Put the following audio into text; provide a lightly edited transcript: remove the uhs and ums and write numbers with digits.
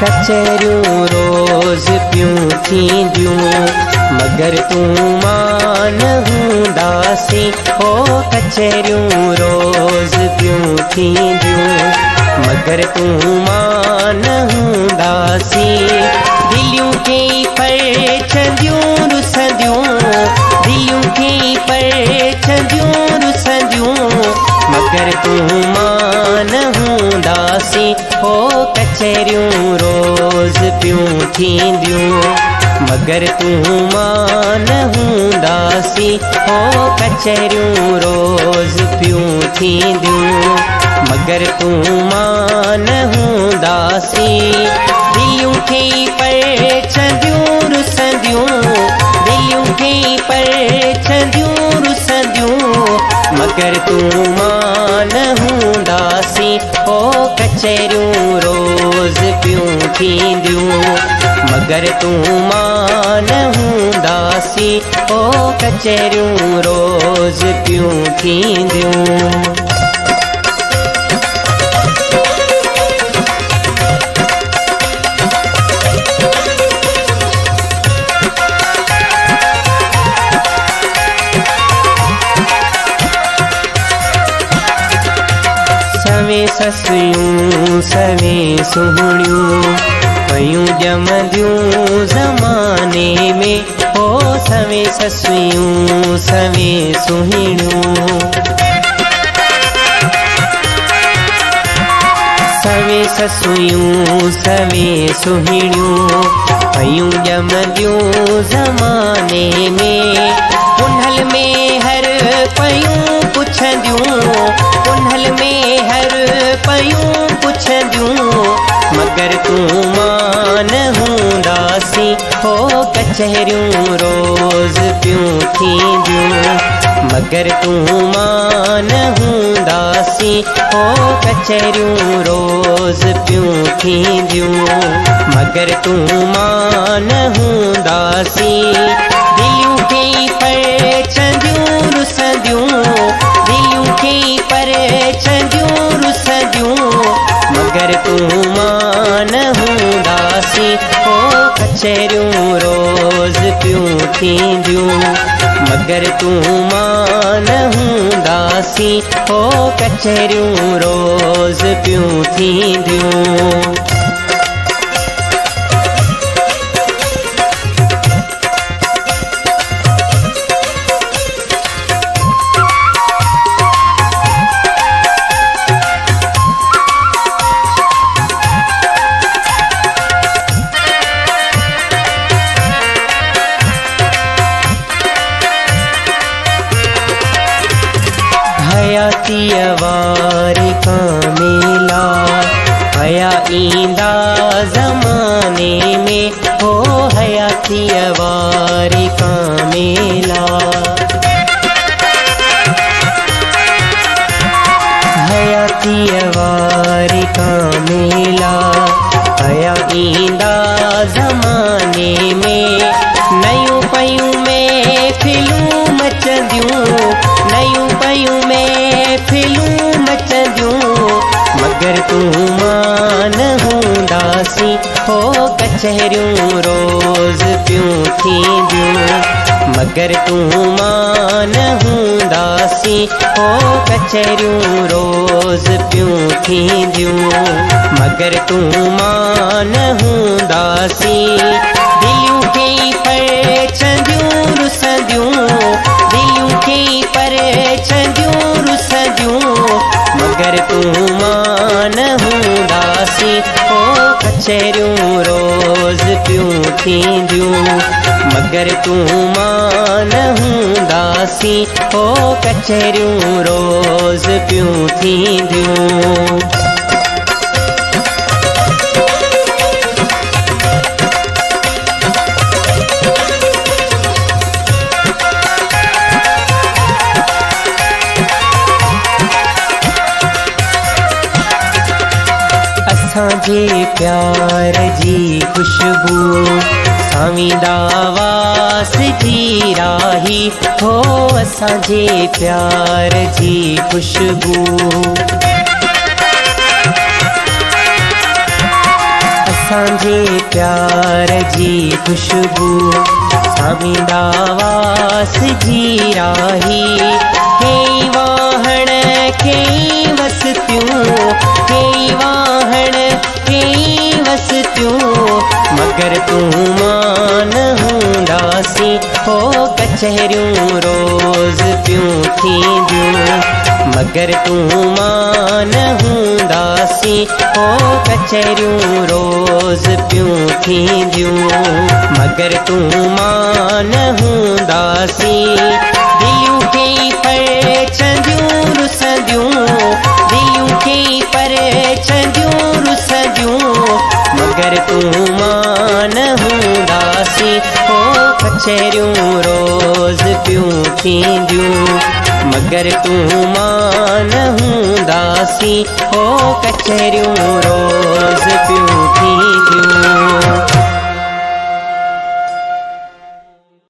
कचहरियूं रोज़ पियूं थींदियूं, मगर तूं मां न हूंदासीं। हो कचहरियूं रोज़ पियूं थींदियूं, मगर तूं मां न हूंदासीं। दिलियूं कई परचंदियूं रुसंदियूं, दिलियूं कई परचंदियूं रुसंदियूं, मगर तूं मां न हूंदासीं। हो कचहरियूं रोज़ पियूं थींदियूं, मगर तूं मां न हूंदासीं। हो कचहरियूं रोज़ पियूं थींदियूं, मगर तूं मां न हूंदासीं। दिलियूं कई परचंदियूं रुसंदियूं, दिलियूं कई परचंदियूं रुसंदियूं, मगर तूं मां न हूंदासीं। हो कचहरियूं रोज़ पियूं थींदियूं, मगर तूं मां न हूंदासीं। हो कचहरियूं रोज़ पियूं थींदियूं। सवें ससुयूं सवें सुहिणियूं पयूं ॼमंदियूं ज़माने में। हो सवें ससुयूं सवें सुहिणियूं, सवें ससुयूं सवें सुहिणियूं पयूं ॼमंदियूं ज़माने में। पुनल में हर पयूं पुछंदियूं, पुनल में हर पयूं पुछंदियूं, मगर तूं मां न हूंदासीं। हो कचहरियूं रोज़ पियूं थींदियूं, मगर तूं मां न हूंदासीं। हो कचहरियूं रोज़ पियूं थींदियूं, मगर तूं मां न हूंदासीं। दिलियूं कई परचंदियूं रुसंदियूं, दिलियूं कई परचंदियूं रुसंदियूं, मगर तूं मां न हूंदासीं। हो कचहरियूं रोज़ पियूं थींदियूं, मगर तूं मां न हूंदासीं। हो कचहरियूं रोज़ पियूं थींदियूं। हयातीअ वारे कामेला हया ईंदा ज़माने में। हो हयातीअ वारे कामेला, हयातीअ वारे कामेला हया ईंदा ज़माने में। नयूं पयूं में फिलूं मचंदियूं, नयूं पयूं में फिलूं मचंदियूं, मगर तूं मां न हूंदासीं। हो कचहरियूं रोज़ पियूं थींदियूं, मगर तूं मां न हूंदासीं। हो कचहरियूं रोज़ पियूं थींदियूं, मगर तूं मां न हूंदासीं। दिलियूं कई परचंदियूं रुसंदियूं, दिलियूं कई परचंदियूं रुसंदियूं, मगर तूं मां न हूंदासीं। हो कचहरियूं रोज़ पियूं थींदियूं, मगर तूं मां न हूंदासीं। हो कचहरियूं रोज़ पियूं थींदियूं। असांजे प्यार जी खुशबू सावींदा वास जी राही। हो असांजे प्यार जी खुशबू, असांजे प्यार जी खुशबू सामींदा वास जी राही कई वाहण कई वसतियूं कई वाहण कई वसतियूं मगर तूं मां न हूंदासीं हो कचहरियूं रोज़ पियूं थींदियूं मगर तूं मां न हूंदासीं हो कचहरियूं रोज़ पियूं थींदियूं मगर तूं मां न हूंदासीं दिलियूं खे परचंदियूं रुसंदियूं दिलियूं खे परचंदियूं रुसंदियूं मगर तूं मां न हूंदासीं हो कचहरियूं रोज़ पियूं थींदियूं मगर तूं मां न हूंदासीं हो कचहरियूं रोज़ पियूं थींदियूं।